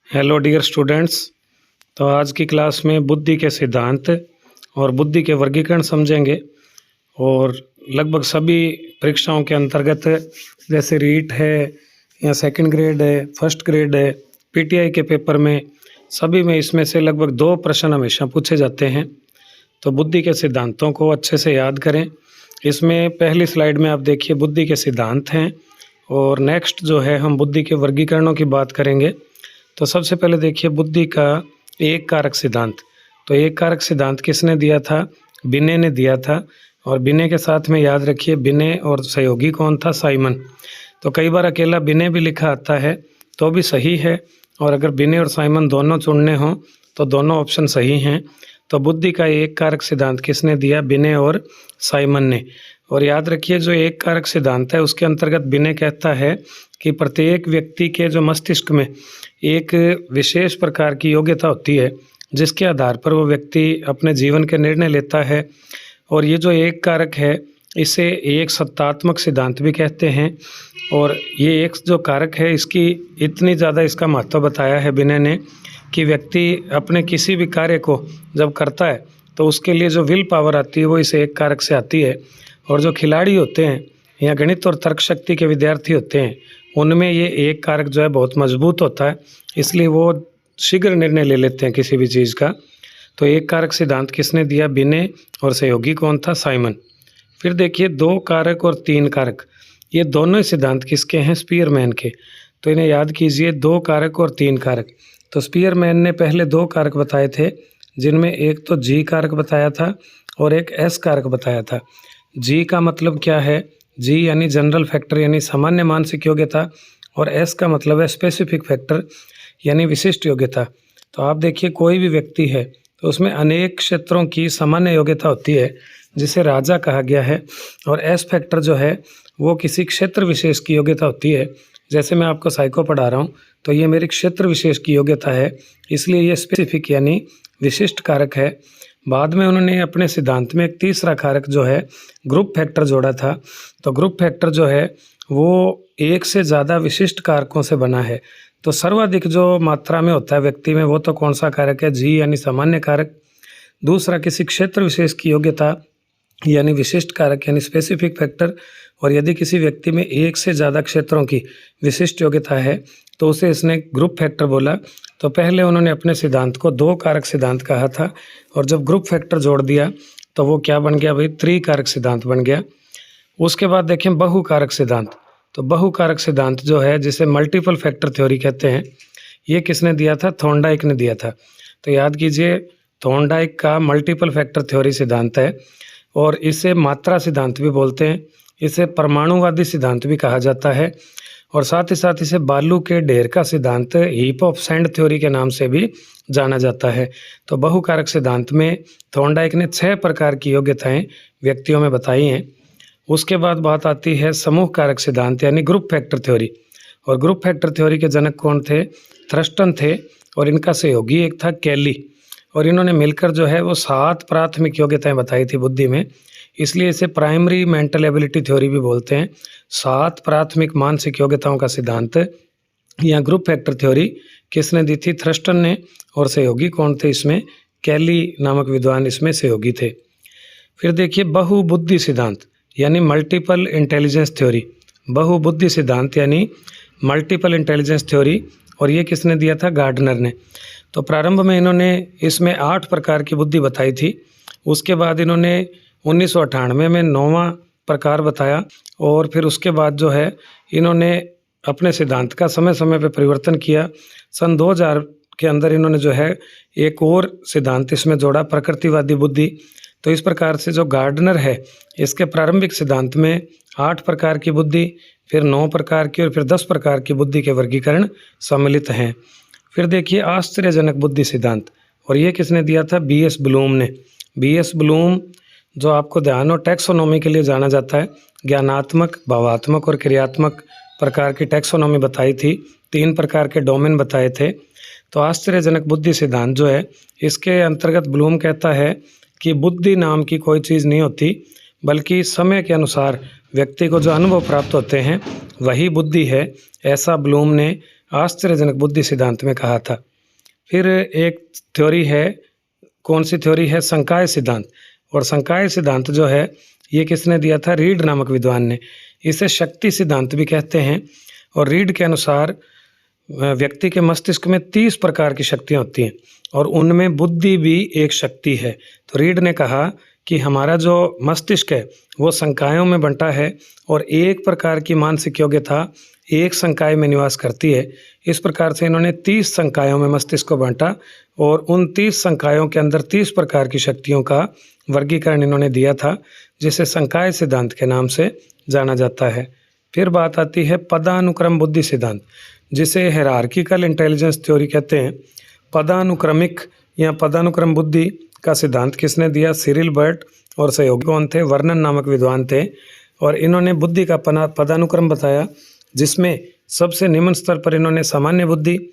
Hello dear students. तो आज की क्लास में बुद्धि के सिद्धांत और बुद्धि के वर्गीकरण समझेंगे। और लगभग सभी परीक्षाओं के अंतर्गत जैसे रीट है या सेकंड ग्रेड है, फर्स्ट ग्रेड है, पीटीआई के पेपर में सभी में इसमें से लगभग 2 प्रश्न हमेशा पूछे जाते हैं। तो बुद्धि के सिद्धांतों को अच्छे से याद करें। इसमें पहली स्लाइड में आप देखिए बुद्धि के सिद्धांत हैं और नेक्स्ट जो है हम बुद्धि के वर्गीकरणों की बात करेंगे। तो सबसे पहले देखिए बुद्धि का एक कारक सिद्धांत। तो एक कारक सिद्धांत किसने दिया था? बिने ने दिया था। और बिने के साथ में याद रखिए बिने और सहयोगी कौन था? साइमन। तो कई बार अकेला बिने भी लिखा आता है तो भी सही है, और अगर बिने और साइमन दोनों चुनने हों तो दोनों ऑप्शन सही हैं। तो बुद्धि का एक कारक सिद्धांत किसने दिया? बिने और साइमन ने। और याद रखिए जो एक कारक सिद्धांत है उसके अंतर्गत बिने कहता है कि प्रत्येक व्यक्ति के जो मस्तिष्क में एक विशेष प्रकार की योग्यता होती है जिसके आधार पर वो व्यक्ति अपने जीवन के निर्णय लेता है। और ये जो एक कारक है इसे एक सत्तात्मक सिद्धांत भी कहते हैं। और ये एक जो कारक है इसकी इतनी ज़्यादा इसका महत्व बताया है बिने ने कि व्यक्ति अपने किसी भी कार्य को जब करता है तो उसके लिए जो विल पावर आती है वो इस एक कारक से आती है। और जो खिलाड़ी होते हैं या गणित और तर्क शक्ति के विद्यार्थी होते हैं उनमें ये एक कारक जो है बहुत मजबूत होता है, इसलिए वो शीघ्र निर्णय ले लेते हैं किसी भी चीज़ का। तो एक कारक सिद्धांत किसने दिया? बिने। और सहयोगी कौन था? साइमन। फिर देखिए 2 कारक और 3 कारक, ये दोनों ही सिद्धांत किसके हैं? स्पीयरमैन के। तो इन्हें याद कीजिए 2 कारक और 3 कारक। तो स्पीयरमैन ने पहले 2 कारक बताए थे जिनमें एक तो जी कारक बताया था और एक एस कारक बताया था। जी का मतलब क्या है? जी यानी जनरल फैक्टर यानी सामान्य मानसिक योग्यता, और एस का मतलब है स्पेसिफिक फैक्टर यानी विशिष्ट योग्यता। तो आप देखिए कोई भी व्यक्ति है तो उसमें अनेक क्षेत्रों की सामान्य योग्यता होती है जिसे राजा कहा गया है। और एस फैक्टर जो है वो किसी क्षेत्र विशेष की योग्यता होती है। जैसे मैं आपको साइको पढ़ा रहा हूँ तो ये मेरी क्षेत्र विशेष की योग्यता है, इसलिए ये स्पेसिफिक यानी विशिष्ट कारक है। बाद में उन्होंने अपने सिद्धांत में एक तीसरा कारक जो है ग्रुप फैक्टर जोड़ा था। तो ग्रुप फैक्टर जो है वो एक से ज़्यादा विशिष्ट कारकों से बना है। तो सर्वाधिक जो मात्रा में होता है व्यक्ति में वो तो कौन सा कारक है? जी यानी सामान्य कारक। दूसरा किसी क्षेत्र विशेष की योग्यता यानी विशिष्ट कारक यानी स्पेसिफिक फैक्टर। और यदि किसी व्यक्ति में एक से ज़्यादा क्षेत्रों की विशिष्ट योग्यता है तो उसे इसने ग्रुप फैक्टर बोला। तो पहले उन्होंने अपने सिद्धांत को 2 कारक सिद्धांत कहा था, और जब ग्रुप फैक्टर जोड़ दिया तो वो क्या बन गया भाई? 3 कारक सिद्धांत बन गया। उसके बाद देखें बहुकारक सिद्धांत। तो बहुकारक सिद्धांत जो है जिसे मल्टीपल फैक्टर थ्योरी कहते हैं, ये किसने दिया था? थॉर्नडाइक ने दिया था। तो याद कीजिए थॉर्नडाइक का मल्टीपल फैक्टर थ्योरी सिद्धांत है, और इसे मात्रा सिद्धांत भी बोलते हैं, इसे परमाणुवादी सिद्धांत भी कहा जाता है, और साथ ही साथ इसे बालू के ढेर का सिद्धांत हीप ऑफ सैंड थ्योरी के नाम से भी जाना जाता है। तो बहुकारक सिद्धांत में थॉर्नडाइक ने 6 प्रकार की योग्यताएं व्यक्तियों में बताई हैं। उसके बाद बात आती है समूह कारक सिद्धांत यानी ग्रुप फैक्टर थ्योरी। और ग्रुप फैक्टर थ्योरी के जनक कौन थे? थ्रस्टन थे, और इनका सहयोगी एक था कैली। और इन्होंने मिलकर जो है वो 7 प्राथमिक योग्यताएं बताई थी बुद्धि में, इसलिए इसे प्राइमरी मेंटल एबिलिटी थ्योरी भी बोलते हैं। 7 प्राथमिक मानसिक योग्यताओं का सिद्धांत या ग्रुप फैक्टर थ्योरी किसने दी थी? थ्रस्टन ने। और सहयोगी कौन थे इसमें? कैली नामक विद्वान इसमें सहयोगी थे। फिर देखिए बहुबुद्धि सिद्धांत यानी मल्टीपल इंटेलिजेंस थ्योरी। बहुबुद्धि सिद्धांत यानी मल्टीपल इंटेलिजेंस थ्योरी, और ये किसने दिया था? गार्डनर ने। तो प्रारंभ में इन्होंने इसमें 8 प्रकार की बुद्धि बताई थी। उसके बाद इन्होंने 1998 में 9वां प्रकार बताया, और फिर उसके बाद जो है इन्होंने अपने सिद्धांत का समय समय पर परिवर्तन किया। सन 2000 के अंदर इन्होंने जो है एक और सिद्धांत इसमें जोड़ा, प्रकृतिवादी बुद्धि। तो इस प्रकार से जो गार्डनर है इसके प्रारंभिक सिद्धांत में 8 प्रकार की बुद्धि, फिर 9 प्रकार की और फिर 10 प्रकार की बुद्धि के वर्गीकरण सम्मिलित हैं। फिर देखिए आश्चर्यजनक बुद्धि सिद्धांत, और ये किसने दिया था? बीएस ब्लूम ने। बीएस ब्लूम जो आपको ध्यान और टैक्सोनॉमी के लिए जाना जाता है, ज्ञानात्मक, भावात्मक और क्रियात्मक प्रकार की टैक्सोनॉमी बताई थी, 3 प्रकार के डोमेन बताए थे। तो आश्चर्यजनक बुद्धि सिद्धांत जो है इसके अंतर्गत ब्लूम कहता है कि बुद्धि नाम की कोई चीज़ नहीं होती, बल्कि समय के अनुसार व्यक्ति को जो अनुभव प्राप्त होते हैं वही बुद्धि है। ऐसा ब्लूम ने आश्चर्यजनक बुद्धि सिद्धांत में कहा था। फिर एक थ्योरी है, कौन सी थ्योरी है? संकाय सिद्धांत। और संकाय सिद्धांत जो है ये किसने दिया था? रीड नामक विद्वान ने। इसे शक्ति सिद्धांत भी कहते हैं। और रीड के अनुसार व्यक्ति के मस्तिष्क में 30 प्रकार की शक्तियाँ होती हैं और उनमें बुद्धि भी एक शक्ति है। तो रीड ने कहा कि हमारा जो मस्तिष्क है वो संकायों में बंटा है और एक प्रकार की मानसिक योग्यता एक संकाय में निवास करती है। इस प्रकार से इन्होंने 30 संकायों में मस्तिष्क को बांटा और उन 30 संकायों के अंदर 30 प्रकार की शक्तियों का वर्गीकरण इन्होंने दिया था, जिसे संकाय सिद्धांत के नाम से जाना जाता है। फिर बात आती है पदानुक्रम बुद्धि सिद्धांत, जिसे हायरार्किकल इंटेलिजेंस थ्योरी कहते हैं। पदानुक्रमिक या पदानुक्रम बुद्धि का सिद्धांत किसने दिया? सिरिल बर्ट और सहयोगी कौन थे? वर्नन नामक विद्वान थे। और इन्होंने बुद्धि का पदानुक्रम बताया, जिसमें सबसे निम्न स्तर पर इन्होंने सामान्य बुद्धि,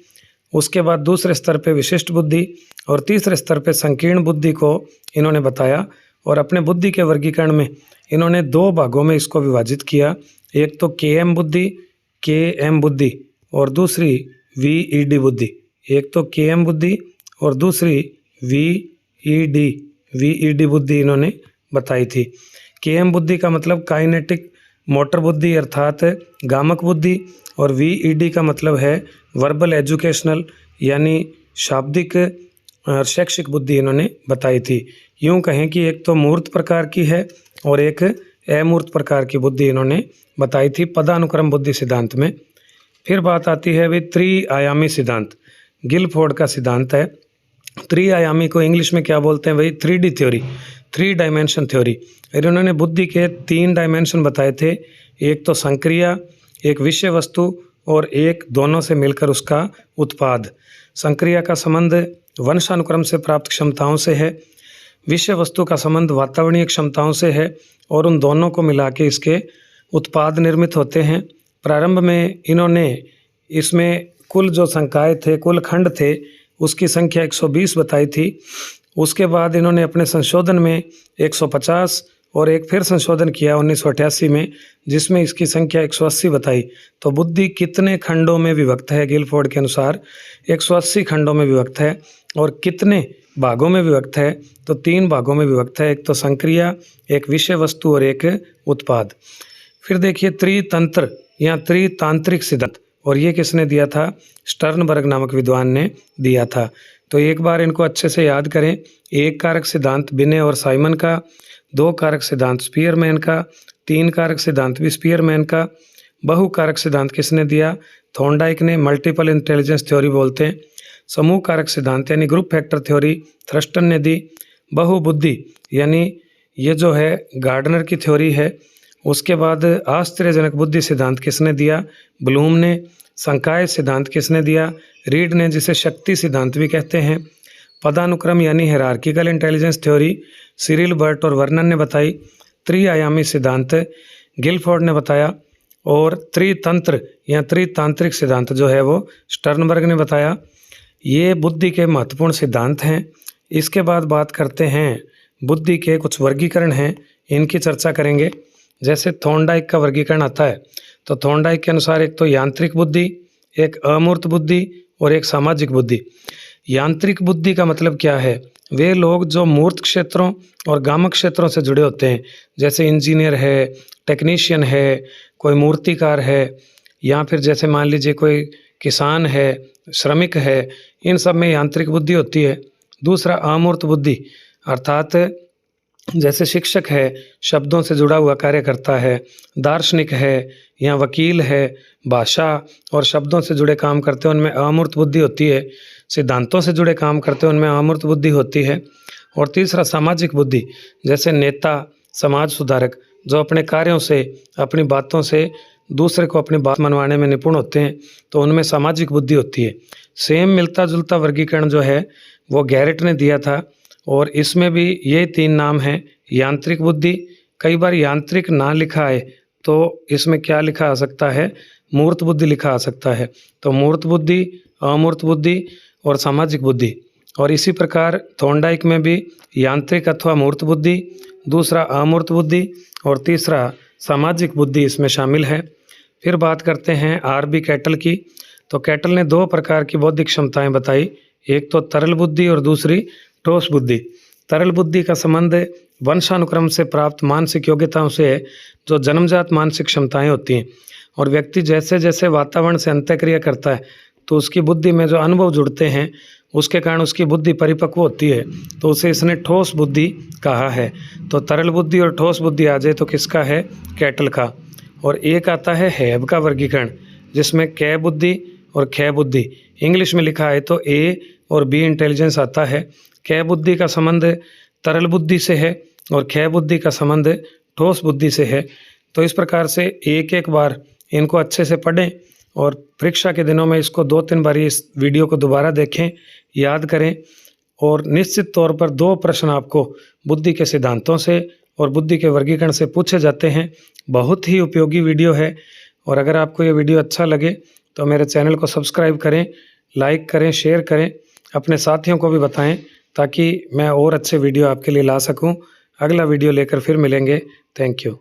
उसके बाद दूसरे स्तर पे विशिष्ट बुद्धि और तीसरे स्तर पे संकीर्ण बुद्धि को इन्होंने बताया। और अपने बुद्धि के वर्गीकरण में इन्होंने 2 भागों में इसको विभाजित किया। एक तो KM बुद्धि और दूसरी VED बुद्धि। एक तो KM बुद्धि और दूसरी VED बुद्धि इन्होंने बताई थी। KM बुद्धि का मतलब काइनेटिक मोटर बुद्धि अर्थात गामक बुद्धि, और VED का मतलब है वर्बल एजुकेशनल यानी शाब्दिक और शैक्षिक बुद्धि इन्होंने बताई थी। यूँ कहें कि एक तो मूर्त प्रकार की है और एक अमूर्त प्रकार की बुद्धि इन्होंने बताई थी पदानुक्रम बुद्धि सिद्धांत में। फिर बात आती है भाई त्रिआयामी सिद्धांत। गिलफोर्ड का सिद्धांत है। त्रिआयामी को इंग्लिश में क्या बोलते हैं भाई? 3D theory, 3 dimension theory. इन्होंने बुद्धि के 3 डायमेंशन बताए थे। एक तो संक्रिया, एक विषय वस्तु और एक दोनों से मिलकर उसका उत्पाद। संक्रिया का संबंध वंशानुक्रम से प्राप्त क्षमताओं से है, विषय वस्तु का संबंध वातावरणीय क्षमताओं से है और उन दोनों को मिला के इसके उत्पाद निर्मित होते हैं। प्रारंभ में इन्होंने इसमें कुल जो संकाय थे, कुल खंड थे, उसकी संख्या 120 बताई थी। उसके बाद इन्होंने अपने संशोधन में 150 और एक फिर संशोधन किया 1988 में, जिसमें इसकी संख्या 180 बताई। तो बुद्धि कितने खंडों में विभक्त है? गिलफोर्ड के अनुसार 180 खंडों में विभक्त है। और कितने भागों में विभक्त है? तो 3 भागों में विभक्त है। एक तो संक्रिया, एक विषय वस्तु और एक उत्पाद। फिर देखिए त्रितंत्र या त्रितांत्रिक सिद्धांत, और ये किसने दिया था? स्टर्नबर्ग नामक विद्वान ने दिया था। तो एक बार इनको अच्छे से याद करें। 1 कारक सिद्धांत बिने और साइमन का, 2 कारक सिद्धांत स्पीयरमैन का, 3 कारक सिद्धांत भी स्पीयरमैन का। बहु कारक सिद्धांत किसने दिया? थॉर्नडाइक ने, मल्टीपल इंटेलिजेंस थ्योरी बोलते हैं। समूह कारक सिद्धांत यानी ग्रुप फैक्टर थ्योरी थ्रस्टन ने दी। बहुबुद्धि यानी ये जो है गार्डनर की थ्योरी है। उसके बाद आश्चर्यजनक बुद्धि सिद्धांत किसने दिया? ब्लूम ने। संकाय सिद्धांत किसने दिया? रीड ने, जिसे शक्ति सिद्धांत भी कहते हैं। पदानुक्रम यानी hierarchical intelligence theory Cyril Burt और वर्नन ने बताई। त्रिआयामी सिद्धांत गिलफोर्ड ने बताया। और त्रितंत्र या त्रितांत्रिक सिद्धांत जो है वो स्टर्नबर्ग ने बताया। ये बुद्धि के महत्वपूर्ण सिद्धांत हैं। इसके बाद बात करते हैं बुद्धि के कुछ वर्गीकरण हैं, इनकी चर्चा करेंगे। जैसे थॉर्नडाइक का वर्गीकरण आता है, तो थॉर्नडाइक के अनुसार एक तो यांत्रिक बुद्धि, एक अमूर्त बुद्धि और एक सामाजिक बुद्धि। यांत्रिक बुद्धि का मतलब क्या है? वे लोग जो मूर्त क्षेत्रों और गामक क्षेत्रों से जुड़े होते हैं, जैसे इंजीनियर है, टेक्नीशियन है, कोई मूर्तिकार है, या फिर जैसे मान लीजिए कोई किसान है, श्रमिक है, इन सब में यांत्रिक बुद्धि होती है। दूसरा अमूर्त बुद्धि अर्थात जैसे शिक्षक है, शब्दों से जुड़ा हुआ कार्य करता है, दार्शनिक है या वकील है, भाषा और शब्दों से जुड़े काम करते हैं, उनमें अमूर्त बुद्धि होती है। सिद्धांतों से जुड़े काम करते हैं, उनमें अमूर्त बुद्धि होती है। और तीसरा सामाजिक बुद्धि, जैसे नेता, समाज सुधारक, जो अपने कार्यों से, अपनी बातों से दूसरे को अपनी बात मनवाने में निपुण होते हैं, तो उनमें सामाजिक बुद्धि होती है। सेम मिलता जुलता वर्गीकरण जो है वो गैरेट ने दिया था, और इसमें भी ये 3 नाम हैं। यांत्रिक बुद्धि, कई बार यांत्रिक ना लिखा है तो इसमें क्या लिखा आ सकता है? मूर्त बुद्धि लिखा आ सकता है। तो मूर्त बुद्धि, अमूर्त बुद्धि और सामाजिक बुद्धि। और इसी प्रकार थॉर्नडाइक में भी यांत्रिक अथवा मूर्त बुद्धि, दूसरा अमूर्त बुद्धि और तीसरा सामाजिक बुद्धि इसमें शामिल है। फिर बात करते हैं RB कैटल की। तो कैटल ने दो प्रकार की बौद्धिक क्षमताएं बताई, एक तो तरल बुद्धि और दूसरी ठोस बुद्धि। तरल बुद्धि का संबंध वंशानुक्रम से प्राप्त मानसिक योग्यताओं से है, जो जन्मजात मानसिक क्षमताएं होती हैं, और व्यक्ति जैसे जैसे वातावरण से अंतःक्रिया करता है तो उसकी बुद्धि में जो अनुभव जुड़ते हैं उसके कारण उसकी बुद्धि परिपक्व होती है, तो उसे इसने ठोस बुद्धि कहा है। तो तरल बुद्धि और ठोस बुद्धि आ जाए तो किसका है? कैटल का। और एक आता है हैब का वर्गीकरण, जिसमें कै बुद्धि और खे बुद्धि इंग्लिश में लिखा है तो ए और बी इंटेलिजेंस आता है। कै बुद्धि का संबंध तरल बुद्धि से है और खे बुद्धि का संबंध ठोस बुद्धि से है। तो इस प्रकार से एक एक बार इनको अच्छे से पढ़ें और परीक्षा के दिनों में इसको 2-3 बार इस वीडियो को दोबारा देखें, याद करें, और निश्चित तौर पर 2 प्रश्न आपको बुद्धि के सिद्धांतों से और बुद्धि के वर्गीकरण से पूछे जाते हैं। बहुत ही उपयोगी वीडियो है, और अगर आपको ये वीडियो अच्छा लगे तो मेरे चैनल को सब्सक्राइब करें, लाइक करें, शेयर करें, अपने साथियों को भी बताएं, ताकि मैं और अच्छे वीडियो आपके लिए ला सकूं। अगला वीडियो लेकर फिर मिलेंगे। Thank you.